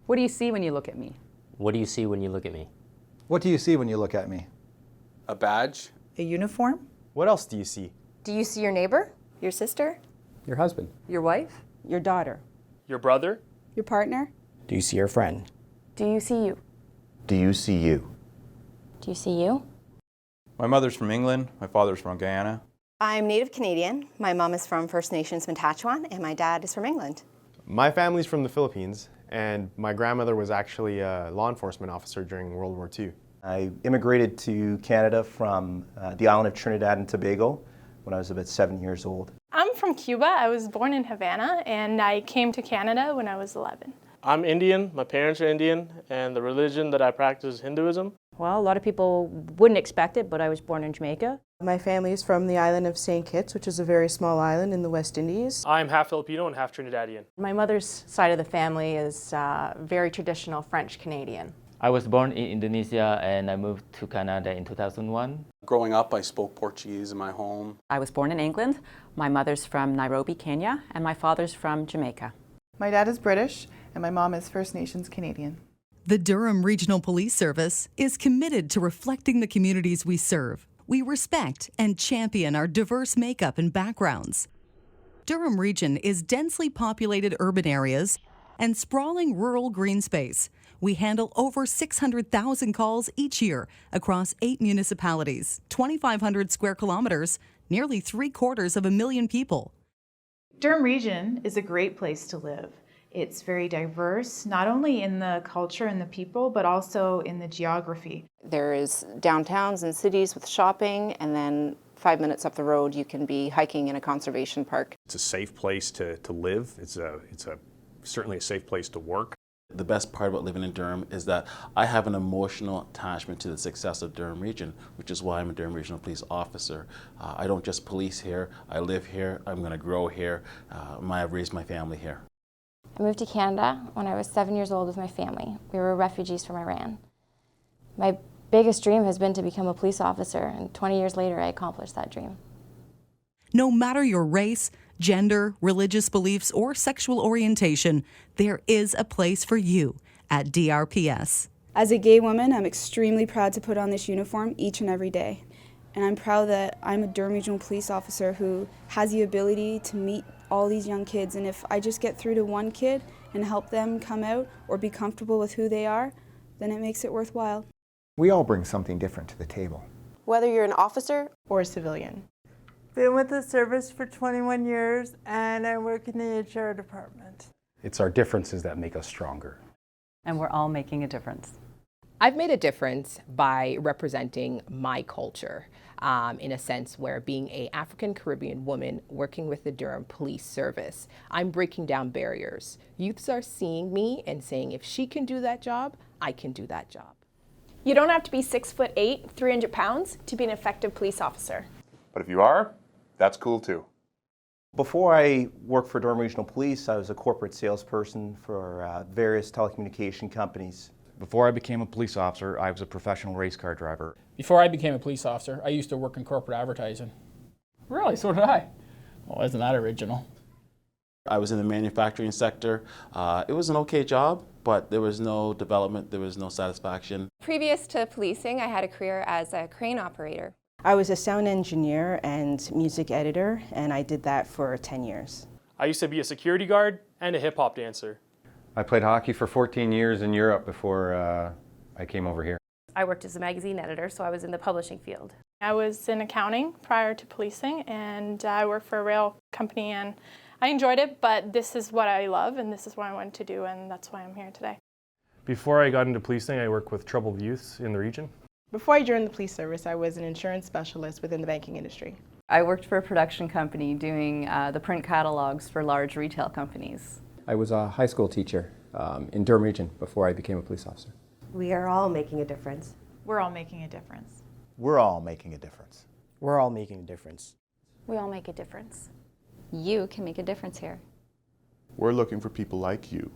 What do you see when you look at me? What do you see when you look at me? What do you see when you look at me? A badge? A uniform? What else do you see? Do you see your neighbor? Your sister? Your husband. Your wife? Your daughter? Your brother? Your partner? Do you see your friend? Do you see you? Do you see you? Do you see you? My mother's from England, my father's from Guyana. I'm Native Canadian. My mom is from First Nations Matachewan, and my dad is from England. My family's from the Philippines, and my grandmother was actually a law enforcement officer during World War II. I immigrated to Canada from the island of Trinidad and Tobago when I was about 7 years old. I'm from Cuba. I was born in Havana, and I came to Canada when I was 11. I'm Indian, my parents are Indian, and the religion that I practice is Hinduism. Well, a lot of people wouldn't expect it, but I was born in Jamaica. My family is from the island of St. Kitts, which is a very small island in the West Indies. I'm half Filipino and half Trinidadian. My mother's side of the family is very traditional French-Canadian. I was born in Indonesia and I moved to Canada in 2001. Growing up, I spoke Portuguese in my home. I was born in England. My mother's from Nairobi, Kenya, and my father's from Jamaica. My dad is British, and my mom is First Nations Canadian. The Durham Regional Police Service is committed to reflecting the communities we serve. We respect and champion our diverse makeup and backgrounds. Durham Region is densely populated urban areas and sprawling rural green space. We handle over 600,000 calls each year across 8 municipalities, 2,500 square kilometers, nearly 750,000 people. Durham Region is a great place to live. It's very diverse, not only in the culture and the people, but also in the geography. There is downtowns and cities with shopping, and then 5 minutes up the road you can be hiking in a conservation park. It's a safe place to live. It's certainly a safe place to work. The best part about living in Durham is that I have an emotional attachment to the success of Durham Region, which is why I'm a Durham Regional Police Officer. I don't just police here, I live here, I'm going to grow here, I've raised my family here. I moved to Canada when I was 7 years old with my family. We were refugees from Iran. My biggest dream has been to become a police officer, and 20 years later I accomplished that dream. No matter your race, gender, religious beliefs, or sexual orientation, there is a place for you at DRPS. As a gay woman, I'm extremely proud to put on this uniform each and every day. And I'm proud that I'm a Durham Regional Police Officer who has the ability to meet all these young kids. And if I just get through to one kid and help them come out or be comfortable with who they are, then it makes it worthwhile. We all bring something different to the table. Whether you're an officer or a civilian. Been with the service for 21 years, and I work in the HR department. It's our differences that make us stronger. And we're all making a difference. I've made a difference by representing my culture in a sense where being an African Caribbean woman working with the Durham Police Service, I'm breaking down barriers. Youths are seeing me and saying, if she can do that job, I can do that job. You don't have to be 6'8", 300 pounds to be an effective police officer. But if you are, that's cool too. Before I worked for Durham Regional Police, I was a corporate salesperson for various telecommunication companies. Before I became a police officer, I was a professional race car driver. Before I became a police officer, I used to work in corporate advertising. Really? So did I. Well, isn't that original? I was in the manufacturing sector. It was an okay job, but there was no development, there was no satisfaction. Previous to policing, I had a career as a crane operator. I was a sound engineer and music editor, and I did that for 10 years. I used to be a security guard and a hip-hop dancer. I played hockey for 14 years in Europe before I came over here. I worked as a magazine editor, so I was in the publishing field. I was in accounting prior to policing, and I worked for a rail company, and I enjoyed it, but this is what I love, and this is what I wanted to do, and that's why I'm here today. Before I got into policing, I worked with troubled youths in the region. Before I joined the police service, I was an insurance specialist within the banking industry. I worked for a production company doing the print catalogs for large retail companies. I was a high school teacher in Durham Region before I became a police officer. We are all making a difference. We're all making a difference. We're all making a difference. We're all making a difference. We all make a difference. You can make a difference here. We're looking for people like you